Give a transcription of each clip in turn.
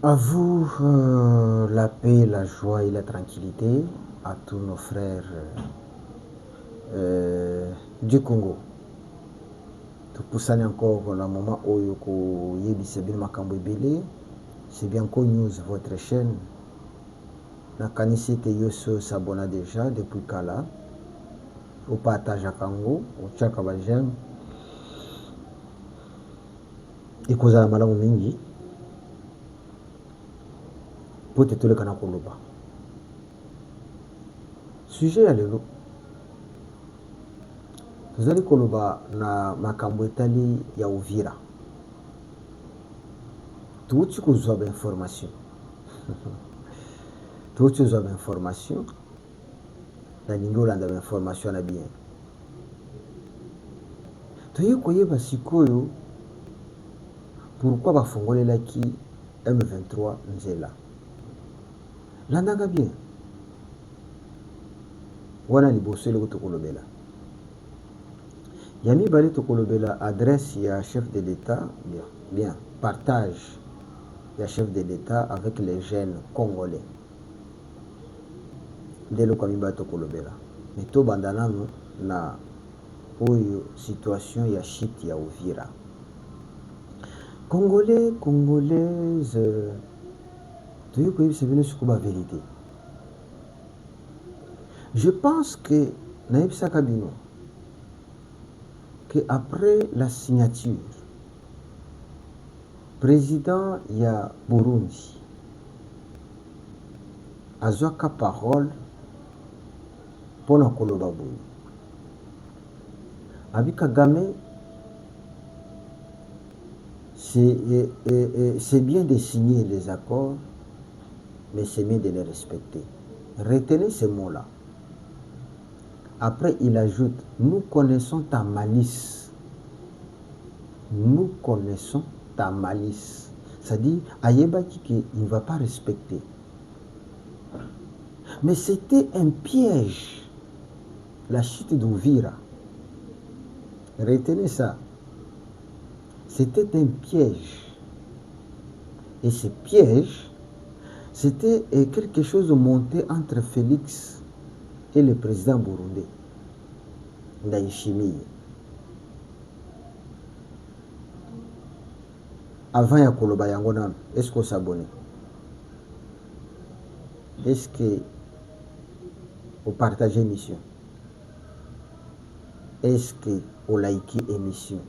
À vous la paix, la joie et la tranquillité, à tous nos frères du Congo. Tupusani encore la moment où yebi sebin makambo ebele, c'est bien qu'on news votre chaîne. Nakanisi te yoso s'abonna déjà depuis kala. Au partage à Congo, au tchaka ba j'aime. Et kozala malamu mingi. Pote tole kana koloba. Sujet ya lelo. Tozali koloba na makambo etali ya Uvira. Tuuti kozwa ba information. Tuuti kozwa ba information. Na lingi olanda ba information na bien. Toye koyeba sikoyo pourquoi bafongolelaki M23 nzela. Landanga bien. Wana liboso eloko tokolobela. Ya mibale tokolobela adresse ya chef de l'État, bien, partage ya chef de l'État avec les jeunes congolais. Ndelo kwa mibale tokolobela. Mais to bandanano na oyo situation ya shit ya Uvira. Congolais, Congolaises, toyo koyebisa bino sikoyo ba vérité. Je pense que nayebisaka bino que après la signature président ya Burundi azwaka parole pona koloba boye. Abi Kagame, c'est bien de signer les accords, mais c'est mieux de les respecter. Retenez ces mots-là. Après, il ajoute, nous connaissons ta malice. Nous connaissons ta malice. C'est-à-dire, Ayebaki qu'il ne va pas respecter. Mais c'était un piège. La chute d'Uvira. Retenez ça. C'était un piège. Et ce piège, c'était quelque chose de monté entre Félix et le président burundais, Ndayishimiye. Avant ya koloba yango nano, est-ce qu'on s'abonne? Est-ce que vous partagez l'émission? Est-ce que vous likez l'émission?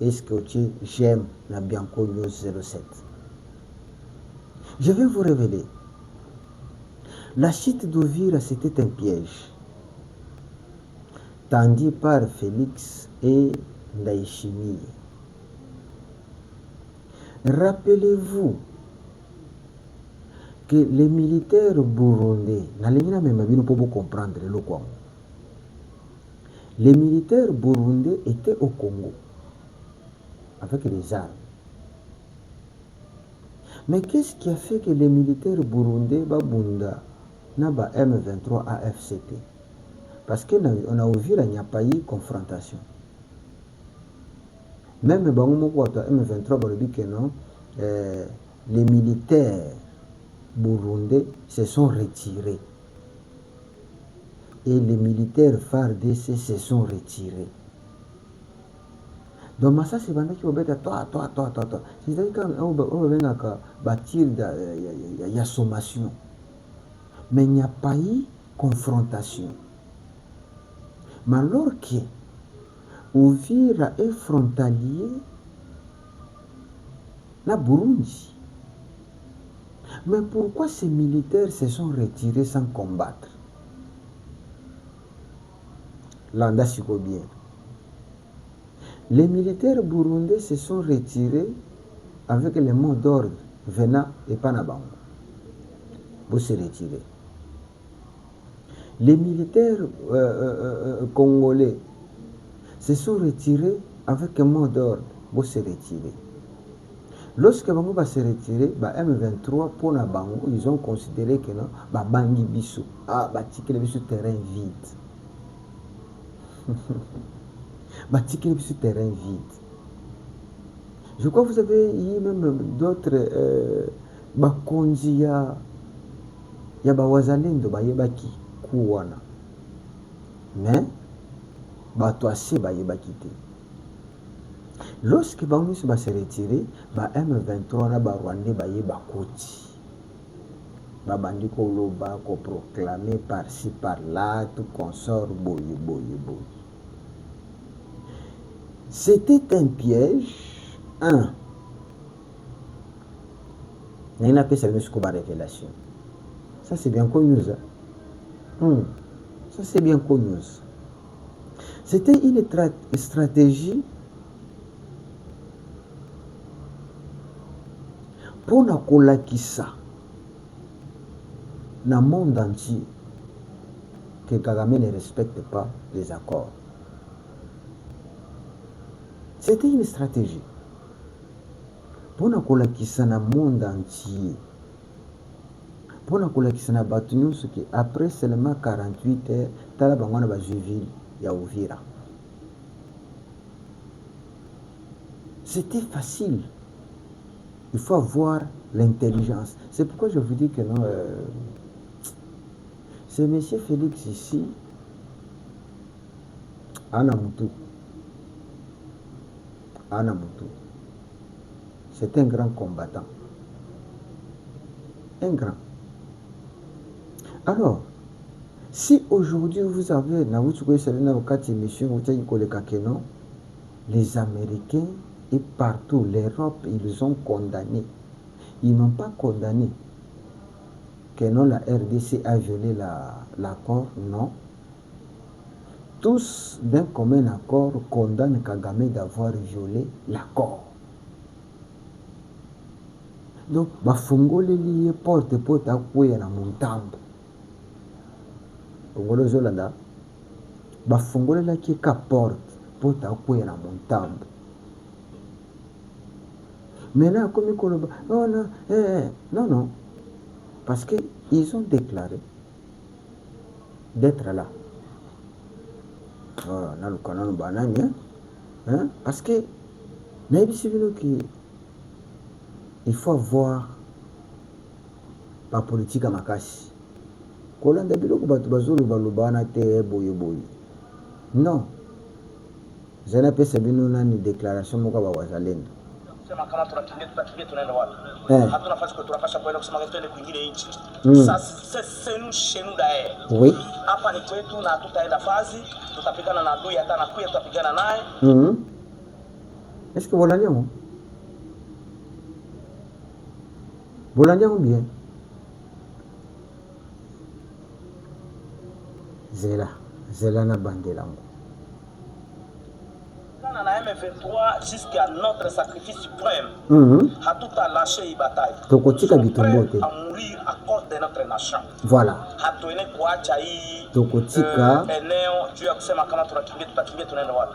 Est-ce que vous j'aime la Bianco News 07? Je vais vous révéler. La chute d'Uvira, c'était un piège tendu par Félix et Ndayishimiye. Rappelez-vous que les militaires burundais, comprendre le Congo. Les militaires burundais étaient au Congo avec les armes. Mais qu'est-ce qui a fait que les militaires burundais babunda Naba M23 AFCT? Parce qu'on a ouvert, il n'y a pas eu confrontation. Même M23 que non, les militaires burundais se sont retirés. Et les militaires FARDC se sont retirés. Donc ça c'est pendant qu'il y a toi. C'est-à-dire qu'on a bâtir il y a sommation. Mais il n'y a pas eu confrontation. Mais alors que Uvira est frontalier la Burundi. Mais pourquoi ces militaires se sont retirés sans combattre? Landa siko bien. Les militaires burundais se sont retirés avec les mots d'ordre venant et Panabango. Vous se retirez. Les militaires congolais se sont retirés avec un mot d'ordre. Vous se retirez. Lorsque Bango va se retirer, M23 pour Nabango, ils ont considéré que non, Bangi Bissou, Batikele Bissou terrain vide. Batikele Bissou terrain vide. Je crois que vous avez eu même d'autres bakonzi ya bawazalendo bayebaki kuwana, mais bato ase bayebaki te. Lorsque bango nyonso base retire, ba M23 na ba Rwandais bayeba koti, babandi koloba koproclamer par-ci par-là, tout consort boye boye boye. C'était un piège. Il n'a pas servi jusqu'à révélation. Ça c'est bien connu. Ça c'est bien connu. C'était une stratégie pour na kolakisa dans le monde entier que Kagame ne respecte pas les accords. C'était une stratégie pour na kolakisa dans le monde entier, pour na kolakisa na batu nyonso que après seulement 48 heures tala bango na bazuville ya Uvira. C'était facile. Il faut avoir l'intelligence. C'est pourquoi je vous dis que non, c'est M. Félix ici, Anamutu. C'est un grand combattant. Un grand. Alors, si aujourd'hui vous avez, les Américains et partout, l'Europe, ils ont condamné. Ils n'ont pas condamné que non, la RDC a violé l'accord, non. Tous, d'un commun accord, condamnent Kagame d'avoir violé l'accord. Donc, bafungole liye porte à kouya na montambo. Bongolo zolanda, bafungole la kieka porte à kouya na montambo. Maintenant, comme non, parce qu'ils ont déclaré d'être là. Parce que il faut avoir la politique à Makasi. Non. Je n'ai pas une déclaration de Wazalendo. Kama tunakimbia tunaenda wapi? Hatuna nafasi kwa tunapasha kwenda kusema twende kwingine nchi. Sasa c'est chez nous d'ailleurs. Oui. Hapa ni kwetu na tutaenda fazi, tutapigana na adui hata na kuya tutapigana naye. Est-ce que vous l'allez Vous l'allez bien? Zela na bandelango. Na M23 jusqu'à notre sacrifice suprême. Hatuta lâché hii bataille. Tokotika bitombote. À mourir à cause de notre nation. Voilà. Hatuene kuacha hii tokotika eneo juu ya kusema kama tutakimbia tunaenda wapi.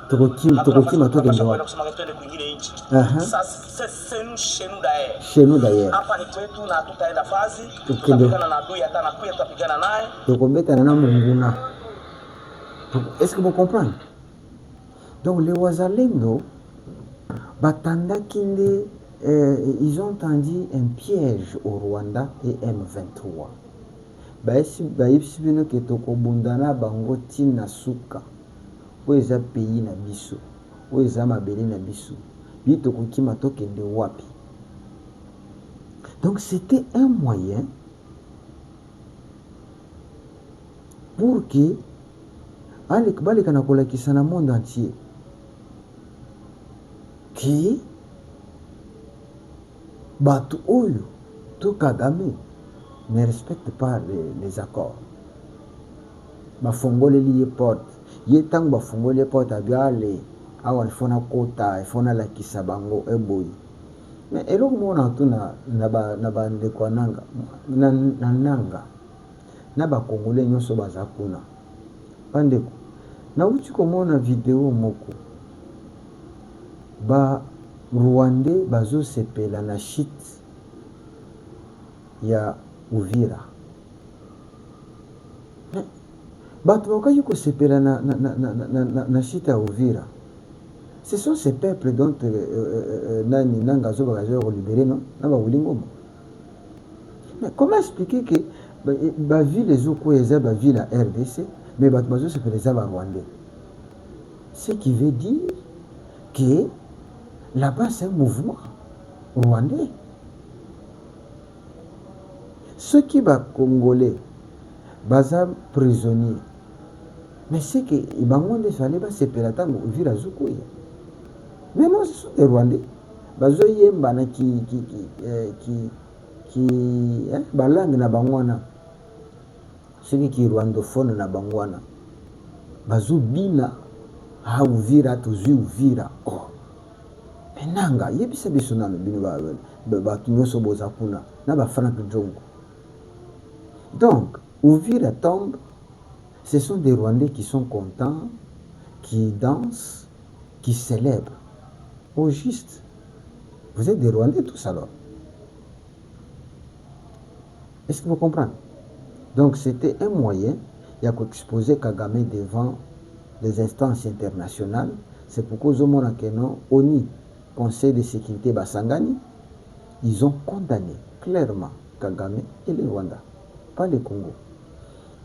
Tokokima twende wapi. Kusema twende kwingine nchi. Sasa c'est chez nous d'ailleurs. Hapa ni kwetu na tutaenda fazi, tutapigana na adui hata na kuya tutapigana naye. Tokombetana na Munguna. Est-ce que vous comprenez? Donc les Wazalendo, ils ont tendu un piège au Rwanda et M23. Baïsi bino ke tokobundana bango tina suka. Oeza pays na biso, oeza mabele na biso. Bi tokokima tokende wapi. Donc c'était un moyen pour que baleka na kolakisa na monde entier qui batu oyo to Kagame ne respecte pas les accords. Bafongole liye porte. Ye tang bafongole porte abiale awa ifona kota ifona la kisabango eboyi. Mais eloko mona tu na bande kwa nanga na nanga na ba Congolais nyonso baza kuna. Pandeko na uti komona video moko ba Rwandais bazo sepela na shit ya Uvira. Batu bakayi ko sepela na shit ya Uvira. Ce sont ces peuples dont Nani Nangazo Bagazo libéré, non? Mais comment expliquer que la ville les Oko et la ville la RDC, mais Batmazo c'est les Rwandais? Ce qui veut dire que là-bas c'est un mouvement rwandais. Ceux qui sont congolais, bazam prisonniers, mais c'est que les Rwandais sont allés se pélater au village Zoukou. Mais non, ce sont des Rwandais. Bazo yembana qui balangue na bangwana. Ceux qui rwandophone na bangwana. Bazo bina ha Uvira tozui Uvira. Oh. Menanga yebisa biso nano bino ba tunyoso boza kuna na ba Frank Djongo. Donc, Uvira tombe, ce sont des Rwandais qui sont contents, qui dansent, qui célèbrent. Au juste, vous êtes des Rwandais tous alors. Est-ce que vous comprenez? Donc c'était un moyen, il y a qu'exposer Kagame devant les instances internationales. C'est pourquoi Zomona Keno, ONU, Conseil de sécurité Basangani, ils ont condamné clairement Kagame et le Rwanda, pas le Congo.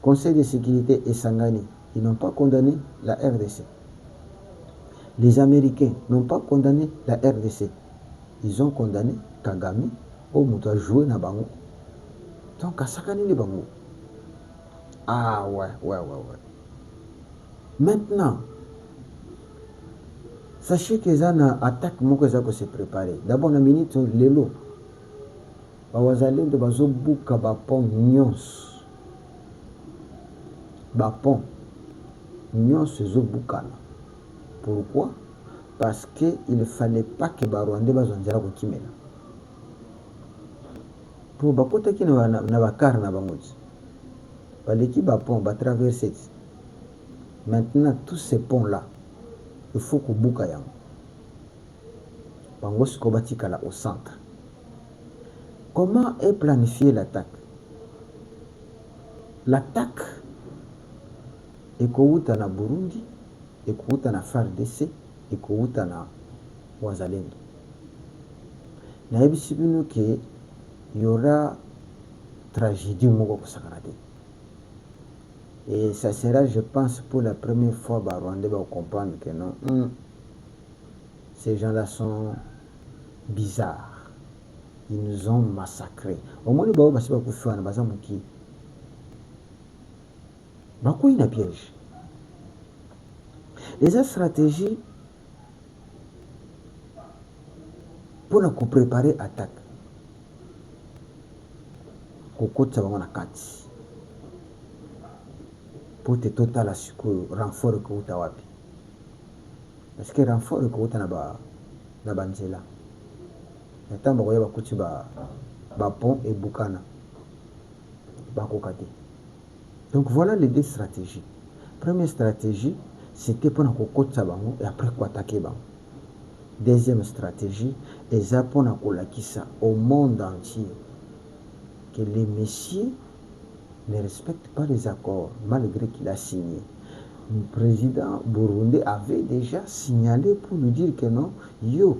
Conseil de sécurité et Sangani, ils n'ont pas condamné la RDC. Les Américains n'ont pas condamné la RDC. Ils ont condamné Kagame au Mouta joué na bango. Donc, à Sakani les bango. Ah ouais. Maintenant, sachez que ça une attaque qui s'est préparée. D'abord, la minute, l'élo. Bawazalendo bazobuka bapon nyons. Bapon nyons zobukana. Pourquoi? Parce qu'il ne fallait pas que les Rwandais bazonjara kokimela. Pour bakota ki na bakar na bangoji. Baleki bapon ba traverser. Maintenant tous ces ponts là, il faut que buka yango. Bango siko batikala au centre. Comment est planifiée l'attaque? L'attaque est kouta na Burundi, et kouta na FARDC, et kouta na Wazalendo. Na yebisi bino ke il y aura tragédie moko kosakanate. Et ça sera, je pense, pour la première fois, Rwandais va comprendre que non, ces gens-là sont bizarres. Ils nous ont massacrés. Au moins, ils ont une piège. Les stratégies pour nous préparer l'attaque. Kokotsa bango na kati. Pour te total à ce renfort que vous avez. Parce que renfort que vous avez na banzela. Yata mboya bakuti ba pont et bukana. Bakokate. Donc voilà les deux stratégies. Première stratégie, c'était pour nous kokotsa bango et après quoi attaquer bango. Deuxième stratégie, et ça pour nous kolakisa au monde entier que les messieurs ne respectent pas les accords malgré qu'il a signé. Le président burundais avait déjà signalé pour nous dire que non, yo,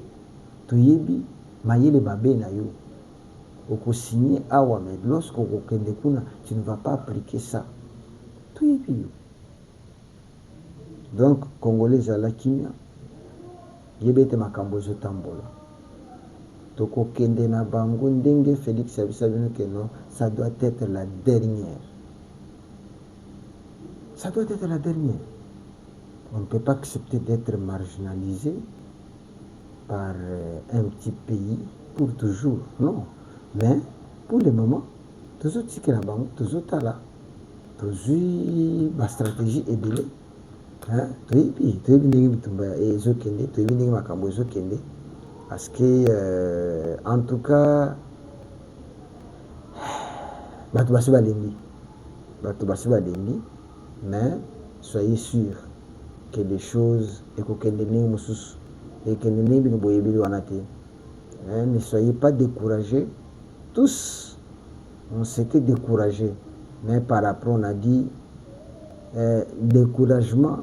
toyebi, mayele babe na yo. Oko signé awa, mais lorsqu'on kende kuna, tu ne vas pas appliquer ça. Toyebi yo. Donc, Congolais à la kimia, yebete makambozo tambola. Toko kende na bango ndenge Félix Abisabino que non, ça doit être la dernière. Ça doit être la dernière. On ne peut pas accepter d'être marginalisé par un petit pays pour toujours. Non. Mais pour le moment, toujours tika na bango, toujours tala, toujours ma stratégie est belée. Hein? Toyebi ndenge bitumba ezokende, toyebi ndenge makambo ezokende. Parce que, en tout cas, mais soyez sûr que les choses ne soyez pas découragés. Tous, on s'était découragés. Mais par rapport, on a dit, découragement,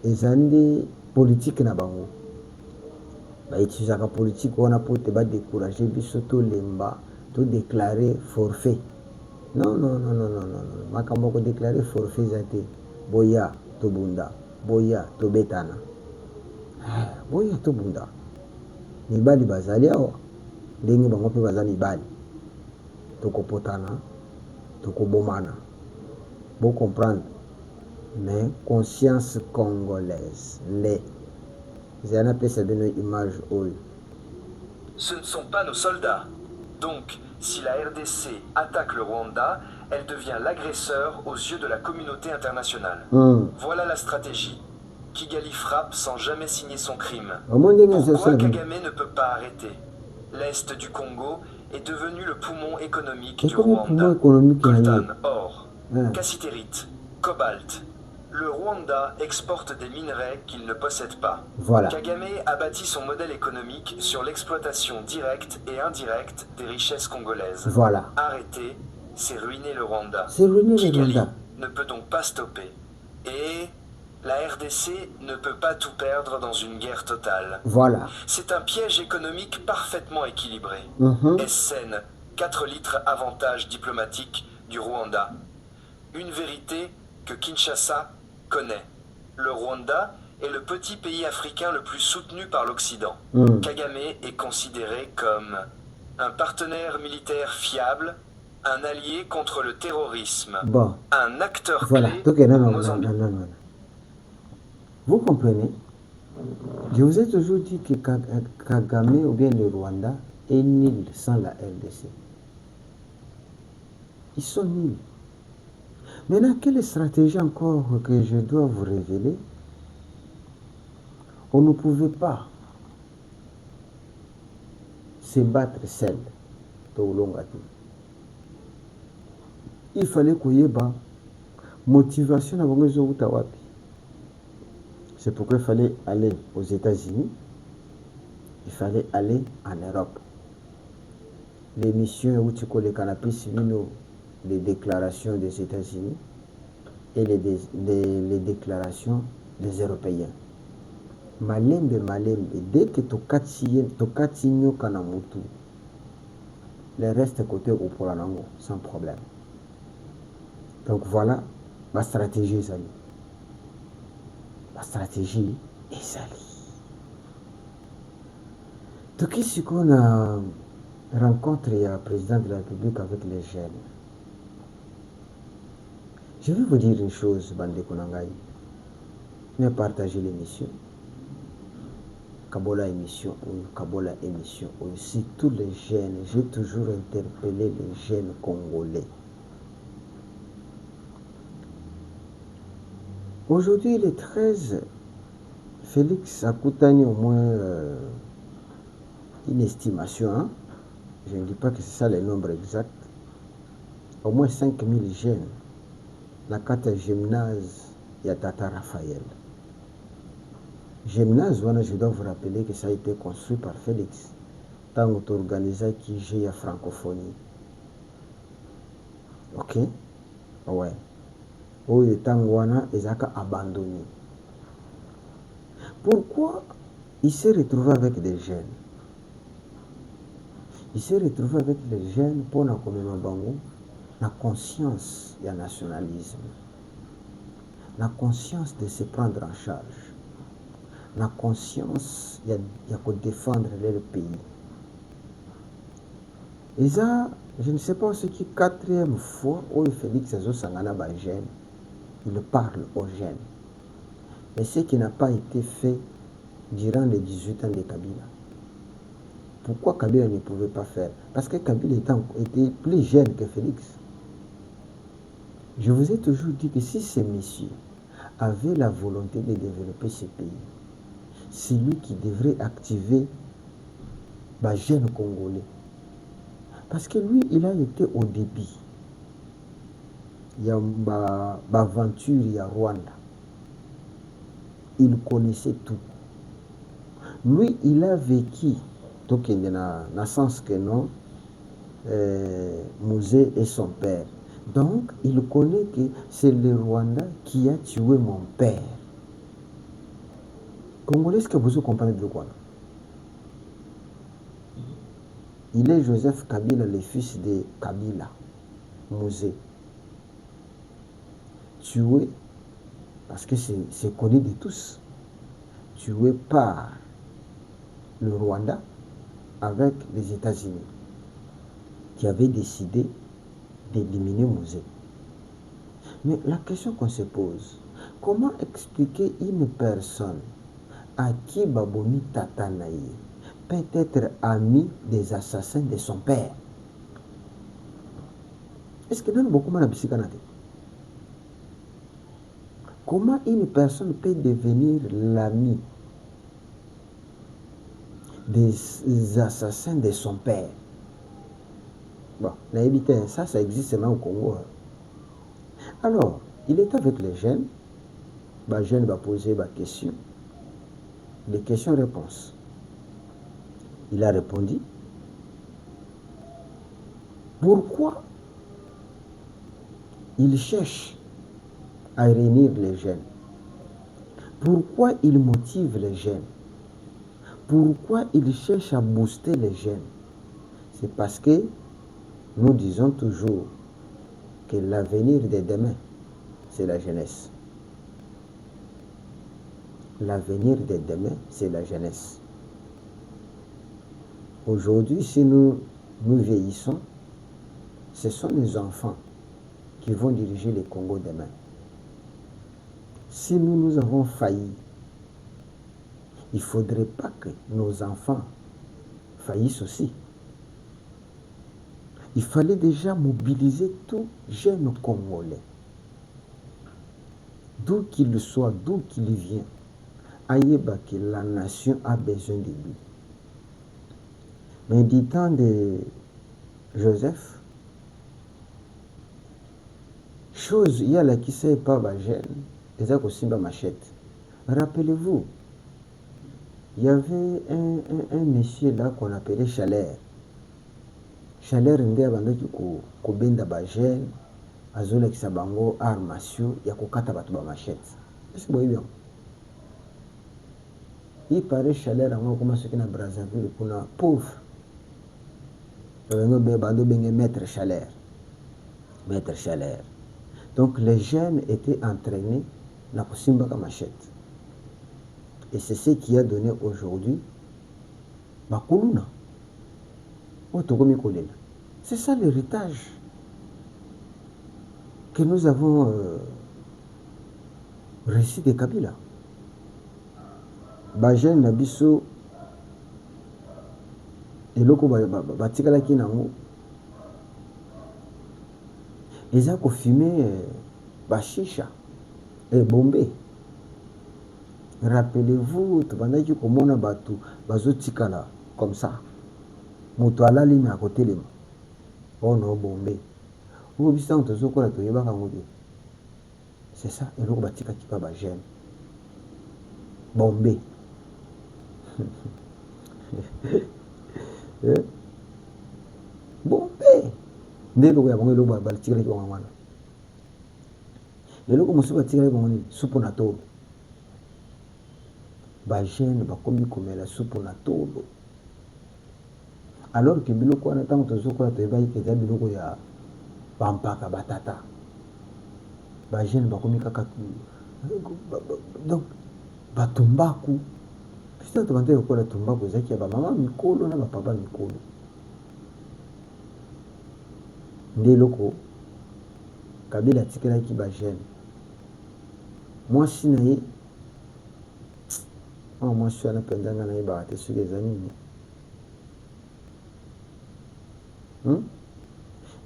et années politiques na bango. bautilisaka politique wana po te badécourage biso tolemba todéclare forfait. Non, makambo kodéclare forfait eza te. Boya tobunda, boya tobetana, boya tobunda. Mibali bazali awa ndenge bango mpe baza mibali, tokopotana tokobomana, bo comprendre. Mais conscience congolaise, ce ne sont pas nos soldats. Donc, si la RDC attaque le Rwanda, elle devient l'agresseur aux yeux de la communauté internationale. Voilà la stratégie. Kigali frappe sans jamais signer son crime. Pourquoi Kagame ne peut pas arrêter? L'Est du Congo est devenu le poumon économique du Rwanda. Coltan, or, cassitérite, cobalt. Le Rwanda exporte des minerais qu'il ne possède pas. Voilà. Kagame a bâti son modèle économique sur l'exploitation directe et indirecte des richesses congolaises. Voilà. Arrêter, c'est ruiner le Rwanda. C'est ruiner le Kigali Rwanda. Ne peut donc pas stopper. Et la RDC ne peut pas tout perdre dans une guerre totale. Voilà. C'est un piège économique parfaitement équilibré. SN, 4 litres avantage diplomatique du Rwanda. Une vérité que Kinshasa connaît. Le Rwanda est le petit pays africain le plus soutenu par l'Occident. Kagame est considéré comme un partenaire militaire fiable, un allié contre le terrorisme, un acteur clé au Mozambique. Vous comprenez? Je vous ai toujours dit que Kagame ou bien le Rwanda est nul sans la RDC. Ils sont nuls. Maintenant, quelle stratégie encore que je dois vous révéler? On ne pouvait pas se battre seul. Il fallait qu'il y ait une motivation à wapi. C'est pourquoi il fallait aller aux États-Unis, il fallait aller en Europe. Les missions où tu connais canapés, les déclarations des États-Unis et les déclarations des Européens. Malembe, dès que tu kanamutu, le reste côté au Polanango, sans problème. Donc voilà ma stratégie, Zali. La stratégie est Zali. Donc ici qu'on a rencontré le président de la République avec les jeunes. Je vais vous dire une chose, Bande Konangaï. Mais partagez l'émission. Kabola émission, Kabola émission. Aussi, tous les jeunes, j'ai toujours interpellé les jeunes congolais. Aujourd'hui, le 13, Félix a coûté au moins une estimation. Hein? Je ne dis pas que c'est ça le nombre exact. Au moins 5000 jeunes. La carte gymnase, il y a Tata Raphaël. Gymnase, je dois vous rappeler que ça a été construit par Félix. Tant qu'on organisé qui j'ai la francophonie. Ok? Ouais. Où le Tangwana est abandonné. Pourquoi il s'est retrouvé avec des jeunes? Il s'est retrouvé avec les jeunes pour la la conscience du nationalisme, la conscience de se prendre en charge, la conscience de défendre leur pays. Et ça, je ne sais pas ce qui est 4e fois où Félix Azosangana Bajen, il parle aux jeunes. Mais ce qui n'a pas été fait durant les 18 ans de Kabila. Pourquoi Kabila ne pouvait pas faire? Parce que Kabila était plus jeune que Félix. Je vous ai toujours dit que si ces messieurs avaient la volonté de développer ce pays, c'est lui qui devrait activer les jeunes Congolais. Parce que lui, il a été au début. Il y a une aventure, il y a Rwanda. Il connaissait tout. Lui, il a vécu, donc il n'a sens que non, Mouzé et son père. Donc, il connaît que c'est le Rwanda qui a tué mon père. Congolais, est-ce que vous comprenez de quoi? Il est Joseph Kabila, le fils de Kabila, Musée. Tué, parce que c'est connu de tous, tué par le Rwanda avec les États-Unis, qui avaient décidé d'éliminer Musée. Mais la question qu'on se pose, comment expliquer une personne à qui Babomi Tatanaï peut être ami des assassins de son père? Est-ce que nous beaucoup mal comment une personne peut devenir l'ami des assassins de son père? Bon, ça existe seulement au Congo. Alors, il est avec les jeunes. Les jeunes vont poser des questions. Des questions-réponses. Il a répondu. Pourquoi il cherche à réunir les jeunes? Pourquoi il motive les jeunes? Pourquoi il cherche à booster les jeunes? C'est parce que nous disons toujours que l'avenir de demain, c'est la jeunesse. L'avenir de demain, c'est la jeunesse. Aujourd'hui, si nous vieillissons, ce sont les enfants qui vont diriger le Congo demain. Si nous avons failli, il ne faudrait pas que nos enfants faillissent aussi. Il fallait déjà mobiliser tout jeune Congolais, d'où qu'il soit, d'où qu'il vient, Ayeba que la nation a besoin de lui. Mais du temps de Joseph, chose, il y a là qui ne sait pas ma gêne, et ça aussi ma machette. Rappelez-vous, il y avait un monsieur là qu'on appelait Chalère. Chalère ndé abandaki ko benda ba gêne, azola ki sabango armatio ya kokata batu ba machette. Est-ce que vous voyez bien? Il paraît Chalère à moi comme ce qui na Brazzaville pour na pauvre. Maître Chalère. Maître Chalère. Donc les jeunes étaient entraînés dans la Simba machette. Et c'est ce qui a donné aujourd'hui Bakuluna. C'est ça l'héritage que nous avons reçu de Kabila. Bajen Nabiso et loko batikala ki nango eza ko fumer bashisha et bombé. Rappelez-vous, tubandaki komona batu bazotikala comme ça. Moto alali na côté le ono bombé. Ou bisang tozokola toyebaka ngobi. C'est ça, et loko batika ki pa ba jeune. Bombé. Bombé. Ndelo ya bongo lo ba batikala ki wana. Lelo ko musuba tikala bongo ni supu na tolo. Ba jeune bakomi komela supu na tolo. Alors que biloko wana tango tozokola toyebaki ke eza biloko ya bampaka batata. Ba jeune bakomi kaka donc batumbaku. Puisque tu vas kola tumbaku ezaki ya ba mama mikolo na ba papa mikolo. Nde loko Kabila tikelaki ba jeune. Mwasi na ye mwasi wana pendanga na ye ba te soki eza nini.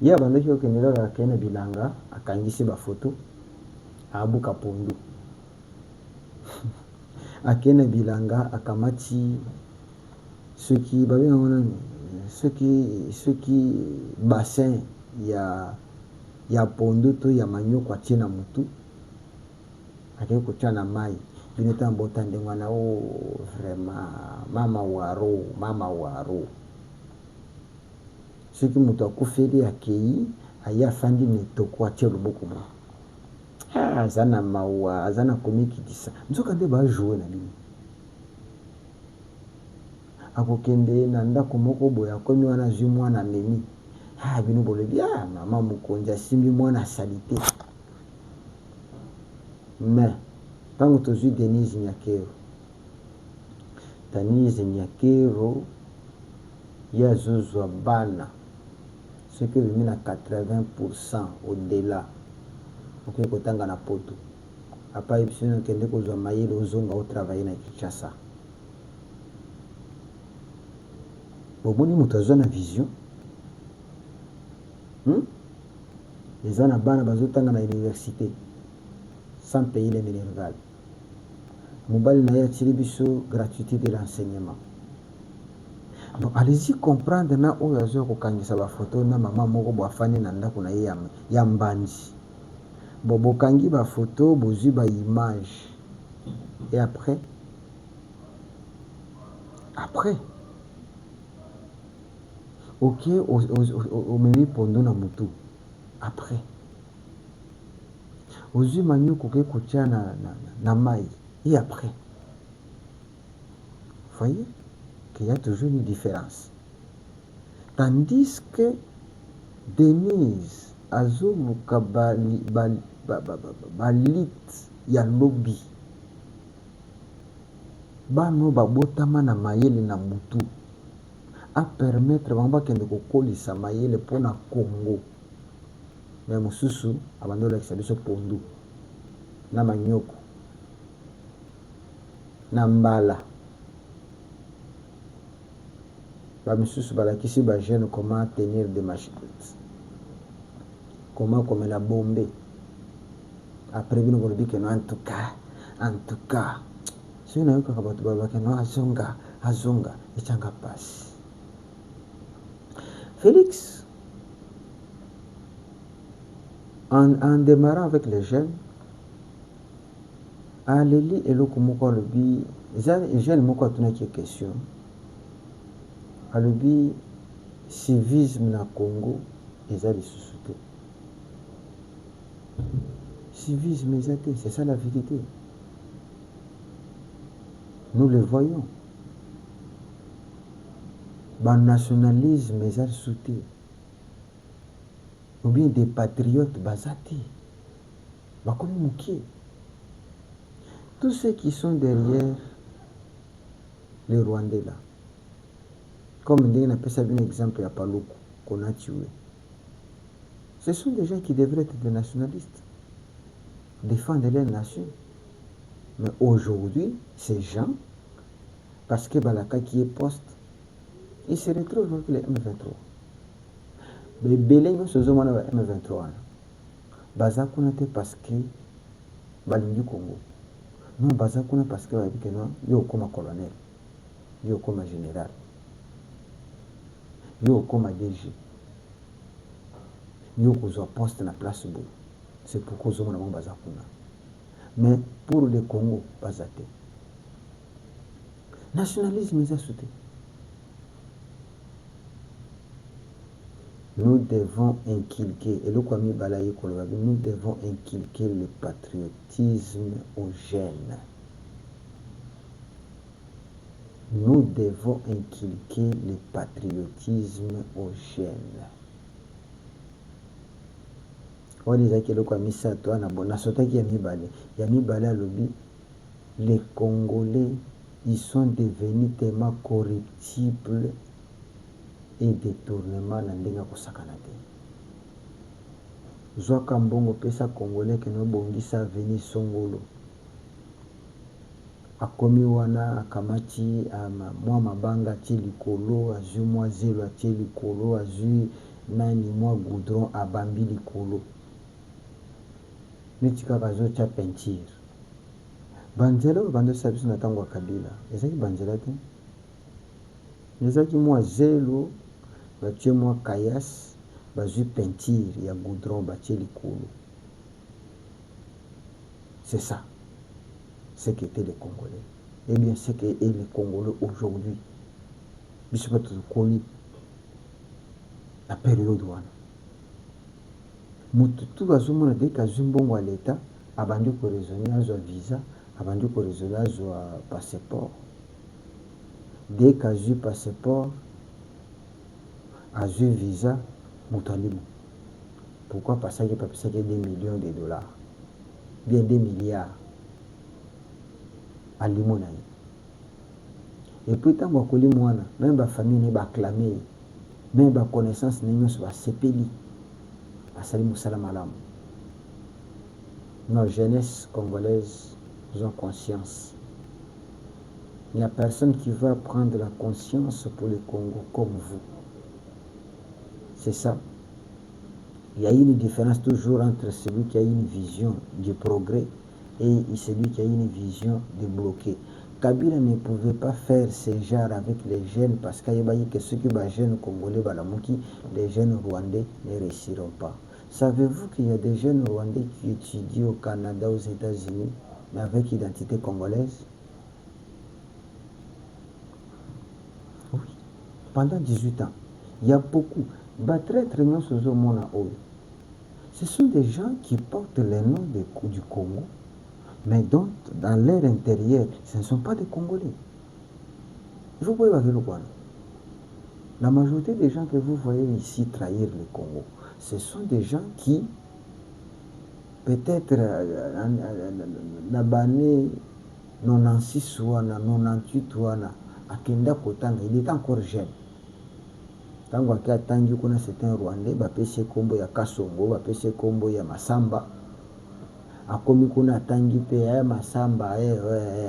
Ye abandaki kokende kaka akei na bilanga akangisi bafoto abuka pondu. Akei na bilanga akamati soki babenga wana soki bassin ya pondu to ya manyoko atie na mutu akei kotia na mai bino ta mbota ndenge wana vraiment mama waro soki mutu akufeli akei aye afandi na etoko atie loboko mo aza na mawa aza na komikitisa nzoka nde bajoue na bino. akokende na ndako moko boya komi wana zwi mwana memi bino bolobi mama mokonzi asimbi mwana salite. Mais ntango tozwi Denise Nyakero ye azozwa bana soki obimi na 80% au-delà okoki kotanga na poto apai biso nakende kozwa mayele ozonga otravaille na Kinshasa. Bomoni moto azwa na vision eza na bana bazotanga na université sans payer les minerval. Mobali na ye atili biso gratuité de l'enseignement. Donc allez-y comprendre na oyo azwa kokangisa bafoto na mama moko boafani na ndako na ye ya mbandi. Bokangi bafoto bozwi baimage et après ok omemi pondo na mutu après ozwi manyoko ke kotia na mai et après voyez qu'il y a toujours une différence. Tandis que Denise azoluka balit ya lobby bano babotama na mayele na mutu a permettre bango bakende kokolisa mayele mpona Congo. Mais mosusu abandi olakisa biso pondu na manyoko na mbala. Bamisusu balakisi bagene comment tenir des machines, comment komela bombe. Après bino bolobi ke no en tout cas soki nayokaka bato balobake no azonga etianga pasi. Félix en démarrant avec les jeunes aleli eloko moko alobi eza jeune moko atunaki question alobi civisme na Congo eza lisusu te. Civisme eza te, c'est ça la vérité. Nous le voyons. Nationalisme eza lisusu te. Ou bien des patriotes baza te. Bakomi mokie. Tous ceux qui sont derrière les Rwandais là, comme on a fait un exemple à Paloukou, qu'on a tué. Ce sont des gens qui devraient être des nationalistes, défendre leur nation. Mais aujourd'hui, ces gens, parce que Balaka qui est poste, ils se retrouvent avec les M23. Mais Belém, ce sont les M23. Bazakuna parce que Balingi Congo. Non, Bazakuna parce que yo comme colonel, yo comme général. Yo comme DG, yo kozwa poste na place bout. C'est pourquoi nous avons bazakuna. Mais pour le Congo, bazate. Nationalisme est sauté. Nous devons inculquer, et le Kwame Balaye Kolobabi, nous devons inculquer le patriotisme aux jeunes. Nous devons inculquer le patriotisme aux jeunes. On disait que le commissaire toi na bon nasota qui Yamibale a lobby. Les Congolais, ils sont devenus tellement corruptibles et détournements na ndenga kosakana te. Zoka mbongo pesa Congolais que no bongisa venir songolo. Akomi wana akamati mwa mabanga tie likolo azwi mwa zelo atie likolo azwi nani mwa goudron abambi likolo neti kaka azotia peinture. Banzela bandosala biso na ntango ya Kabila ezalaki banzela te, ezalaki mwa zelo batie mwa kayas bazwi peinture ya goudron batie likolo. C'est ça ce qu'étaient les Congolais. Eh bien, ce qu'est les Congolais aujourd'hui. Je ne sais pas tout la période où tout va se faire dès qu'à Zumbongo à l'État, abandonné pour raisonner à visa, abandonné pour raisonner à passeport. dès qu'à eu passeport, à eu visa, Moutalimu. Pourquoi parce qu'il pas que 2 millions de dollars, bien 2 milliards à Limonaï. Et puis tant que Limouana, même la famille n'est pas acclamée, même la connaissance n'est pas sepeli, à Salim Salam Alam. Nos jeunesses congolaises ont conscience. Il n'y a personne qui va prendre la conscience pour le Congo comme vous. C'est ça. Il y a une différence toujours entre celui qui a une vision du progrès et celui qui a une vision de bloquer. Kabila ne pouvait pas faire ce genre avec les jeunes parce qu'il y a que ceux qui sont jeunes congolais, les jeunes rwandais ne réussiront pas. Savez-vous qu'il y a des jeunes rwandais qui étudient au Canada, aux États-Unis, mais avec identité congolaise? Oui. Pendant 18 ans, il y a beaucoup. Ce sont des gens qui portent les noms du Congo, mais dont dans leur intérieur, ce ne sont pas des Congolais. Vous pouvez voir le Rwanda. La majorité des gens que vous voyez ici trahir le Congo, ce sont des gens qui, peut-être, la banée 96 ou 98 ou Akenda Kotanga, il est encore jeune. Tango atangi kuna c'est un Rwandais, bapese kombo ya Kasongo, bapese kombo ya Masamba. Akomi kuna atangi pe ya Masamba,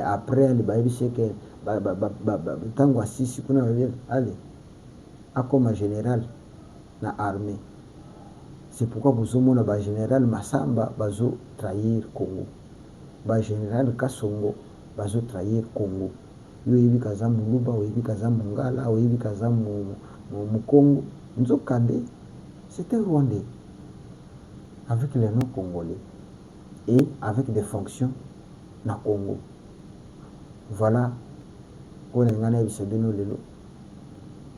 après ali baibise ke tango asisi kuna allez, akoma général na armée. C'est pourquoi vous avez ba général Masamba bazo trahir Congo. Ba général Kasongo bazo trahir Congo. Yo yebi kaza Muluba, yo yebi kaza Mongala, yo yebi kaza Congo, Nzokande, c'était Rwandais, avec les noms congolais et avec des fonctions na Congo. Voilà,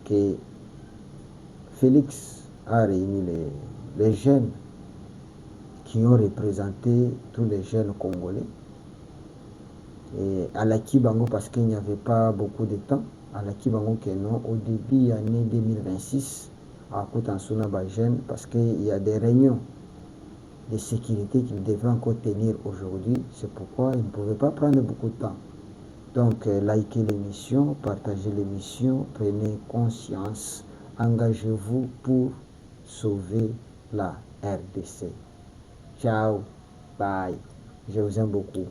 que Félix a réuni les jeunes qui ont représenté tous les jeunes congolais. Et à la Kibango, parce qu'il n'y avait pas beaucoup de temps, à la Kibango Kenon, au début de l'année 2026, à Koutansuna Bajen, parce qu'il y a des réunions de sécurité qu'il devrait encore tenir aujourd'hui. C'est pourquoi il ne pouvait pas prendre beaucoup de temps. Donc, likez l'émission, partagez l'émission, prenez conscience, engagez-vous pour sauver la RDC. Ciao, bye, je vous aime beaucoup.